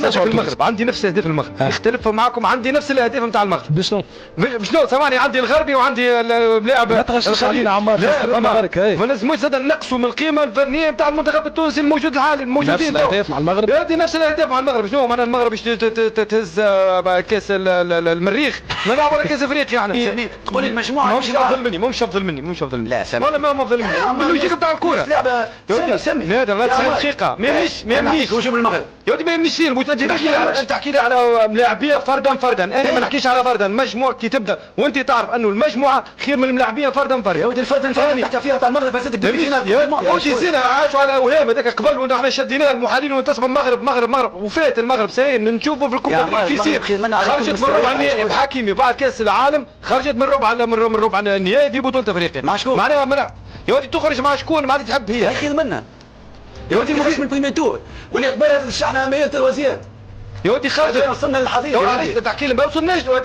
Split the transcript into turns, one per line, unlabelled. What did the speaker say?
في المغرب عندي نفس اهداف المغرب، يختلف معكم عندي نفس الاهداف نتاع المغرب.
بشنو؟
بشنو ثواني، عندي الغربي وعندي اللاعب.
لا تغشش علينا عمار،
ما لازموش زاد نقصوا من القيمه الفنيه نتاع المنتخب التونسي الموجود الحالي الموجودين.
نفس الاهداف مع المغرب،
هذه نفس الاهداف مع المغرب. شنو معناها المغرب باش تهز كاس المريخ، نلعبوا على كاس افريقيا احنا.
يعني تقول لي المجموعه
ماهوش افضل مني
لا سامي
ولا ما افضل مني اللوجيك نتاع الكره.
لعبه سامي
لا لا 90 دقيقه ما يمنيش
هجوم المغرب
يا ودي ما يمنيش. تحكي لي على لاعبيه فردا انا ما نحكيش على فردا. المجموعه كي تبدا وانت تعرف انه المجموعه خير من اللاعبيه فردا.
يا ودي الفرد الفرد تحت فيها تاع المغرب فاتت
واش يصير عاشوا على وهام هذاك قبل ونحن شديناه المحللين وانتصبوا المغرب وفات المغرب ساي نشوفوا في الكوبا كيف يصير. خرجت من ربع النهائي بحكيمي بعد كاس العالم، خرجت من ربع النهائي في بطوله افريقيا.
مع شكون؟
معناها يا ودي تخرج مع شكون ما عاد تحب هي
خير منا يا ودي مفيش من بريمير تور واللي قبل هذا الشحنه 100 وزير
يا ودي خرجت
وصلنا للحضيض.
تحكي لي ما وصلناش